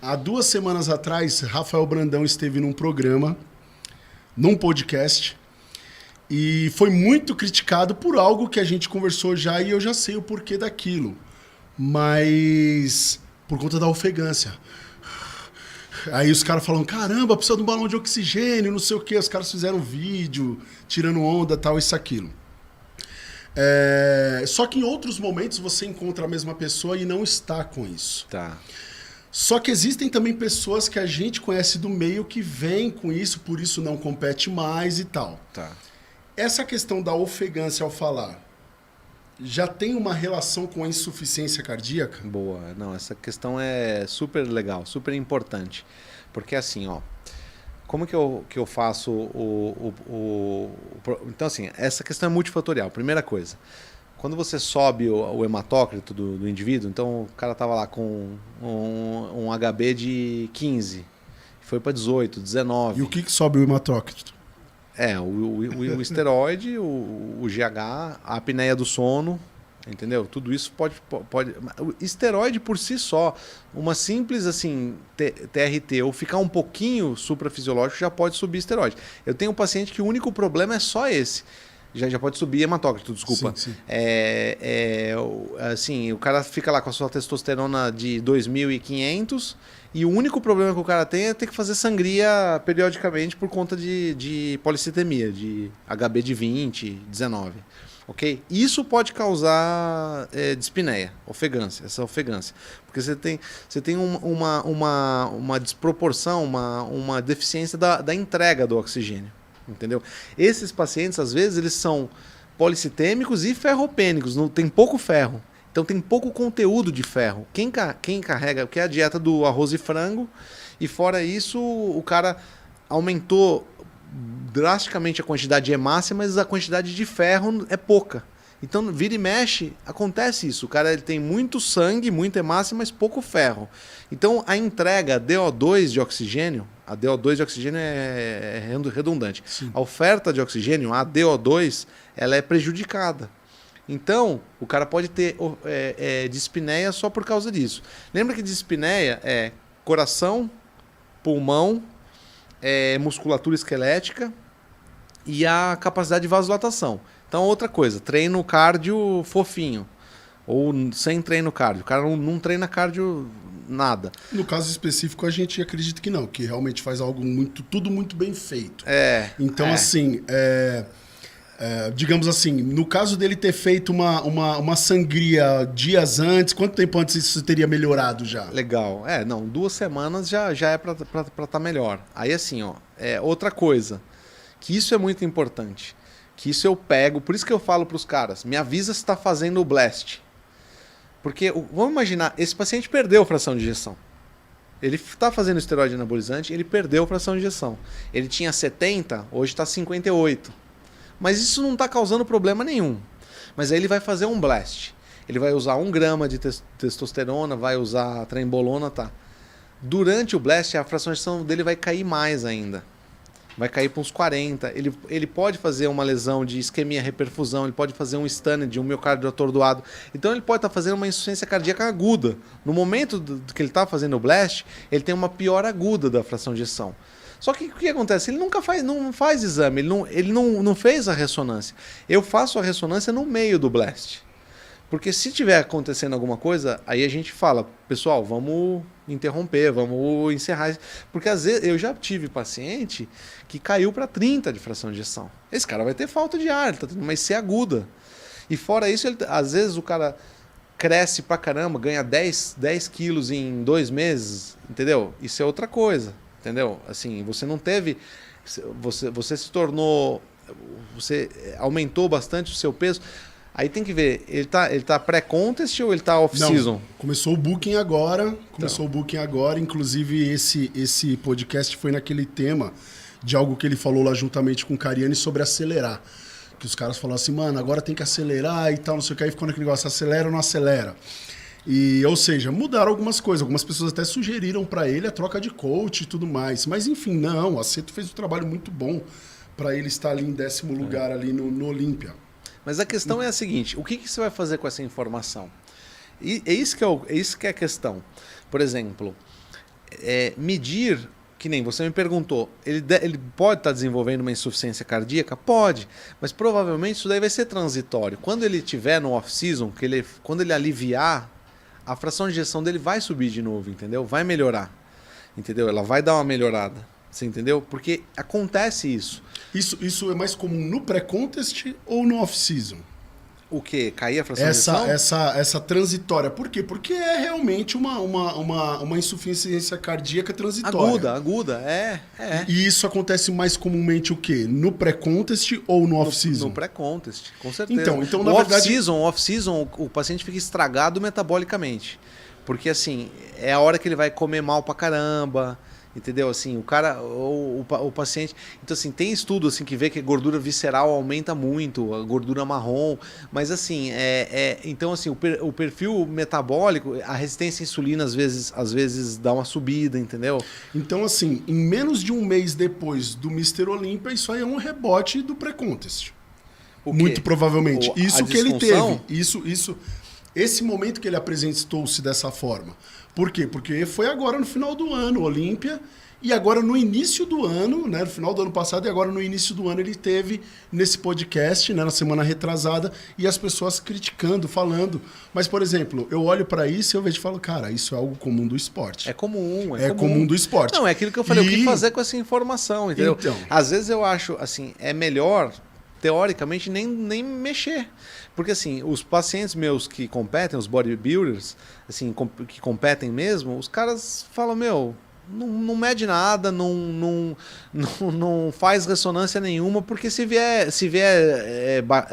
há 2 semanas atrás, Rafael Brandão esteve num programa, num podcast, e foi muito criticado por algo que a gente conversou já e eu já sei o porquê daquilo. Mas por conta da ofegância. Aí os caras falam, caramba, precisa de um balão de oxigênio, não sei o quê. Os caras fizeram vídeo, tirando onda, tal, isso, aquilo. Só que em outros momentos você encontra a mesma pessoa e não está com isso. Tá. Só que existem também pessoas que a gente conhece do meio que vêm com isso, por isso não compete mais e tal. Tá. Essa questão da ofegância ao falar, já tem uma relação com a insuficiência cardíaca? Boa. Não, essa questão é super legal, super importante. Porque assim, ó, como que eu faço Então, assim, essa questão é multifatorial. Primeira coisa, quando você sobe o hematócrito do indivíduo, então o cara tava lá com um HB de 15, foi para 18, 19. E o que sobe o hematócrito? O esteroide, o GH, a apneia do sono, entendeu? Tudo isso pode... O esteroide por si só, uma simples assim, TRT, ou ficar um pouquinho suprafisiológico, já pode subir esteroide. Eu tenho um paciente que o único problema é só esse. Já pode subir hematócrito, desculpa. Sim. Assim, o cara fica lá com a sua testosterona de 2.500 e o único problema que o cara tem é ter que fazer sangria periodicamente por conta de policitemia, de HB de 20, 19. Ok? Isso pode causar dispneia, ofegância, essa ofegância. Porque você tem uma desproporção, uma deficiência da entrega do oxigênio. Entendeu? Esses pacientes, às vezes, eles são policitêmicos e ferropênicos, tem pouco ferro. Então tem pouco conteúdo de ferro. Quem carrega, que é a dieta do arroz e frango, e fora isso, o cara aumentou drasticamente a quantidade de hemácia, mas a quantidade de ferro é pouca. Então, vira e mexe, acontece isso. O cara ele tem muito sangue, muita hemácia, mas pouco ferro. Então, a entrega DO2 de oxigênio, a DO2 de oxigênio é redundante. Sim. A oferta de oxigênio, a DO2, ela é prejudicada. Então, o cara pode ter dispneia só por causa disso. Lembra que dispneia é coração, pulmão, musculatura esquelética e a capacidade de vasodilatação. Então, outra coisa, treino cardio fofinho. Ou sem treino cardio. O cara não treina cardio nada. No caso específico, a gente acredita que não, que realmente faz algo tudo muito bem feito. Então, assim, digamos assim, no caso dele ter feito uma sangria dias antes, quanto tempo antes isso teria melhorado já? Legal. 2 semanas já é para estar melhor. Aí, assim, ó, outra coisa, que isso é muito importante. Que isso eu pego, por isso que eu falo para os caras, me avisa se está fazendo o blast. Porque, vamos imaginar, esse paciente perdeu a fração de ejeção. Ele está fazendo esteroide anabolizante, ele perdeu a fração de ejeção. Ele tinha 70, hoje está 58. Mas isso não está causando problema nenhum. Mas aí ele vai fazer um blast. Ele vai usar 1 grama de testosterona, vai usar trembolona, tá? Durante o blast, a fração de ejeção dele vai cair mais ainda. Vai cair para uns 40. Ele pode fazer uma lesão de isquemia, reperfusão, ele pode fazer um stun de um miocárdio atordoado. Então ele pode estar fazendo uma insuficiência cardíaca aguda. No momento que ele está fazendo o blast, ele tem uma piora aguda da fração de ejeção. Só que o que acontece? Ele não faz exame, ele não fez a ressonância. Eu faço a ressonância no meio do blast. Porque se tiver acontecendo alguma coisa, aí a gente fala, pessoal, vamos interromper, vamos encerrar. Porque às vezes eu já tive paciente que caiu para 30 de fração de ejeção. Esse cara vai ter falta de ar, ele está tendo uma IC aguda. E fora isso, às vezes o cara cresce pra caramba, ganha 10 quilos em 2 meses, entendeu? Isso é outra coisa, entendeu? Assim, você não teve... Você se tornou... Você aumentou bastante o seu peso... Aí tem que ver, ele tá pré-contest ou ele tá off-season? Não, começou o booking agora, inclusive esse podcast foi naquele tema de algo que ele falou lá juntamente com o Cariani sobre acelerar. Que os caras falaram assim, mano, agora tem que acelerar e tal, não sei o que, aí ficou naquele negócio, acelera ou não acelera? E, ou seja, mudaram algumas coisas, algumas pessoas até sugeriram para ele a troca de coach e tudo mais, mas enfim, não, o Aceto fez um trabalho muito bom para ele estar ali em 10º lugar ali no Olímpia. Mas a questão é a seguinte, o que você vai fazer com essa informação? E é isso que é a questão. Por exemplo, medir, que nem você me perguntou, ele pode estar desenvolvendo uma insuficiência cardíaca? Pode, mas provavelmente isso daí vai ser transitório. Quando ele estiver no off-season, quando ele aliviar, a fração de ejeção dele vai subir de novo, entendeu? Vai melhorar, entendeu? Ela vai dar uma melhorada, você entendeu? Porque acontece isso. Isso é mais comum no pré-contest ou no off-season? O quê? Cair a fração de ejeção? Essa transitória. Por quê? Porque é realmente uma insuficiência cardíaca transitória. Aguda, é. E isso acontece mais comumente o quê? No pré-contest ou no off-season? No pré-contest, com certeza. Então na verdade... Off-season, o paciente fica estragado metabolicamente. Porque, assim, é a hora que ele vai comer mal pra caramba... Entendeu? Assim, o cara, o paciente... Então, assim, tem estudo assim, que vê que a gordura visceral aumenta muito, a gordura marrom, mas assim, então, assim, o perfil metabólico, a resistência à insulina às vezes dá uma subida, entendeu? Então, assim, em menos de um mês depois do Mr. Olímpia, isso aí é um rebote do pré-contest. Muito provavelmente. Isso que ele teve. Esse momento que ele apresentou-se dessa forma. Por quê? Porque foi agora no final do ano, Olímpia, e agora no início do ano, né, no final do ano passado, e agora no início do ano ele teve nesse podcast, né, na semana retrasada, e as pessoas criticando, falando. Mas, por exemplo, eu olho para isso e eu vejo e falo, cara, isso é algo comum do esporte. É comum. Comum do esporte. Não, é aquilo que eu falei, o que fazer com essa informação, entendeu? Então, às vezes eu acho, assim, é melhor... teoricamente, nem mexer. Porque, assim, os pacientes meus que competem, os bodybuilders, assim, que competem mesmo, os caras falam, não mede nada, não faz ressonância nenhuma, porque se vier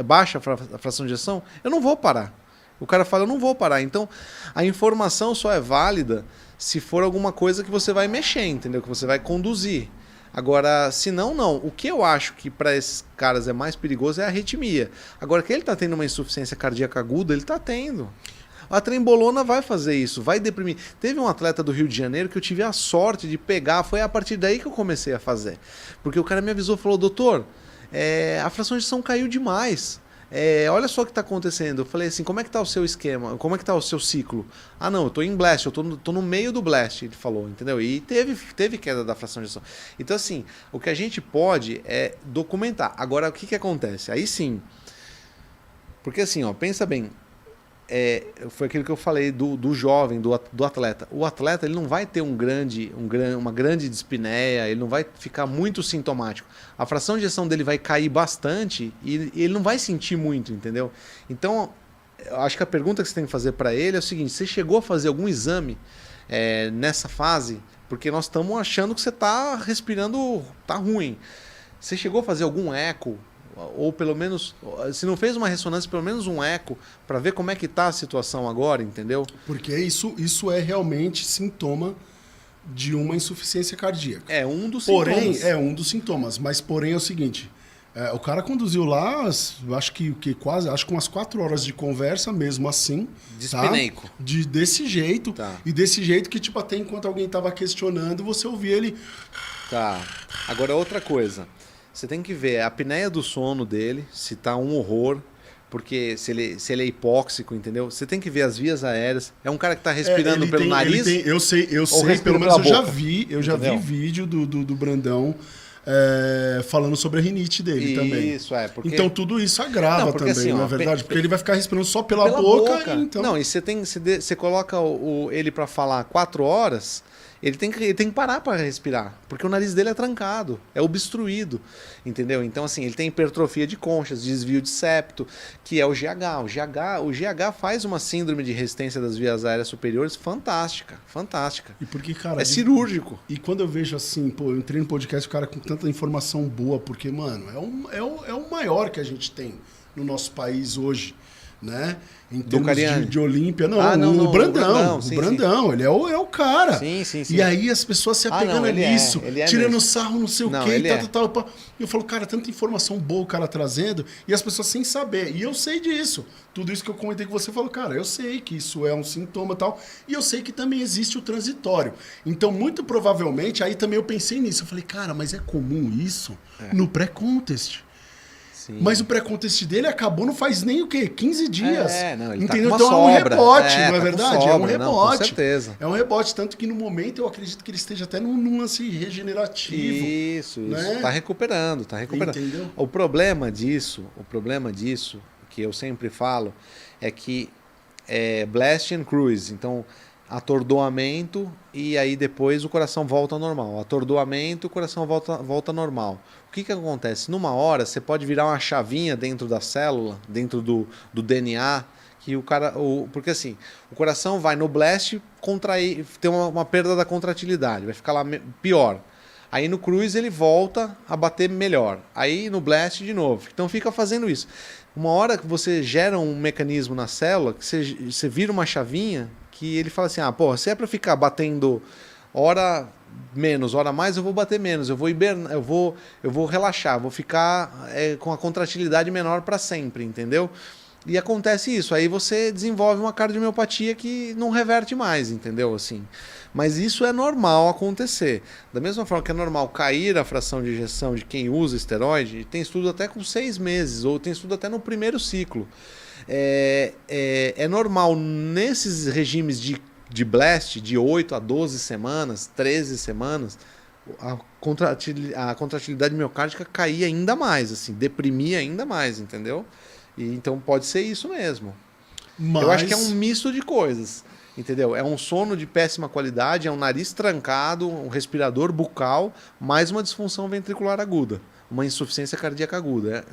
baixa a fração de ejeção, eu não vou parar. O cara fala, eu não vou parar. Então, a informação só é válida se for alguma coisa que você vai mexer, entendeu? Que você vai conduzir. Agora, se não. O que eu acho que para esses caras é mais perigoso é a arritmia. Agora, que ele está tendo uma insuficiência cardíaca aguda, ele está tendo. A trembolona vai fazer isso, vai deprimir. Teve um atleta do Rio de Janeiro que eu tive a sorte de pegar, foi a partir daí que eu comecei a fazer. Porque o cara me avisou, falou, doutor, a fração de ejeção caiu demais. Olha só o que está acontecendo. Eu falei assim, como é que está o seu esquema? Como é que está o seu ciclo? Ah, não, eu estou em blast, eu tô no meio do blast, ele falou, entendeu? E teve queda da fração de ejeção. Então, assim, o que a gente pode é documentar. Agora, o que acontece? Aí sim, porque assim, ó, pensa bem, foi aquilo que eu falei do jovem, do atleta. O atleta ele não vai ter uma grande dispneia, ele não vai ficar muito sintomático. A fração de ejeção dele vai cair bastante e ele não vai sentir muito, entendeu? Então, eu acho que a pergunta que você tem que fazer para ele é o seguinte, você chegou a fazer algum exame nessa fase? Porque nós estamos achando que você está respirando, tá ruim. Você chegou a fazer algum eco? Ou pelo menos, se não fez uma ressonância, pelo menos um eco, para ver como é que está a situação agora, entendeu? Porque isso é realmente sintoma de uma insuficiência cardíaca. É um dos sintomas. Porém, é um dos sintomas. Mas, porém, é o seguinte, o cara conduziu lá, acho que umas 4 horas de conversa, mesmo assim. Dispineico. Tá? Desse jeito. Tá. E desse jeito que, tipo, até enquanto alguém estava questionando, você ouvia ele... Tá. Agora, outra coisa. Você tem que ver a apneia do sono dele, se tá um horror, porque se ele é hipóxico, entendeu? Você tem que ver as vias aéreas. É um cara que tá respirando pelo nariz? Eu sei, pelo menos eu já vi vídeo do Brandão falando sobre a rinite dele também. Isso, porque... Então tudo isso agrava também, assim, não é verdade? Porque ele vai ficar respirando só pela boca. Então... Não, e você coloca ele para falar 4 horas... Ele tem que parar para respirar, porque o nariz dele é trancado, é obstruído, entendeu? Então, assim, ele tem hipertrofia de conchas, desvio de septo, que é o GH. O GH faz uma síndrome de resistência das vias aéreas superiores fantástica. E porque, cara... cirúrgico. E quando eu vejo assim, eu entrei no podcast, o cara com tanta informação boa, porque, mano, é o maior que a gente tem no nosso país hoje, né? Em termos de Olímpia. O Brandão. Sim, o Brandão, ele é o cara. Sim. E aí as pessoas se apegando nisso, tirando sarro, não sei o quê, tal. Eu falo, cara, tanta informação boa o cara trazendo, e as pessoas sem saber. E eu sei disso. Tudo isso que eu comentei com você, eu falo, cara, eu sei que isso é um sintoma e tal, e eu sei que também existe o transitório. Então, muito provavelmente, aí também eu pensei nisso. Eu falei, cara, mas é comum isso no pré-contest. Sim. Mas o pré-contest dele acabou não faz nem o quê? 15 dias. Não, ele entendeu? tá com uma então é um sobra. rebote, não é tá com verdade? sobra, é um não, rebote. com certeza. É um rebote, tanto que no momento eu acredito que ele esteja até num lance regenerativo. Isso. Né? Tá recuperando. Entendeu? O problema disso, que eu sempre falo, é que é blast and cruise. Então, atordoamento e aí depois o coração volta ao normal. Atordoamento, o coração volta ao normal. O que acontece? Numa hora, você pode virar uma chavinha dentro da célula, dentro do DNA, que porque assim, o coração vai no blast contrair, tem uma perda da contratilidade, vai ficar lá pior. Aí no cruise ele volta a bater melhor. Aí no blast de novo. Então fica fazendo isso. Uma hora que você gera um mecanismo na célula, que você vira uma chavinha, que ele fala assim, se é para ficar batendo hora menos, hora mais, eu vou bater menos, eu vou hibernar, eu vou relaxar, vou ficar com a contratilidade menor para sempre, entendeu? E acontece isso, aí você desenvolve uma cardiomiopatia que não reverte mais, entendeu? Assim, mas isso é normal acontecer. Da mesma forma que é normal cair a fração de ejeção de quem usa esteroide, tem estudo até com 6 meses, ou tem estudo até no primeiro ciclo. É normal nesses regimes de blast, de 8 a 12 semanas, 13 semanas, a contratilidade miocárdica cair ainda mais, assim, deprimir ainda mais, entendeu? E então pode ser isso mesmo. Eu acho que é um misto de coisas, entendeu? É um sono de péssima qualidade, é um nariz trancado, um respirador bucal, mais uma disfunção ventricular aguda, uma insuficiência cardíaca aguda.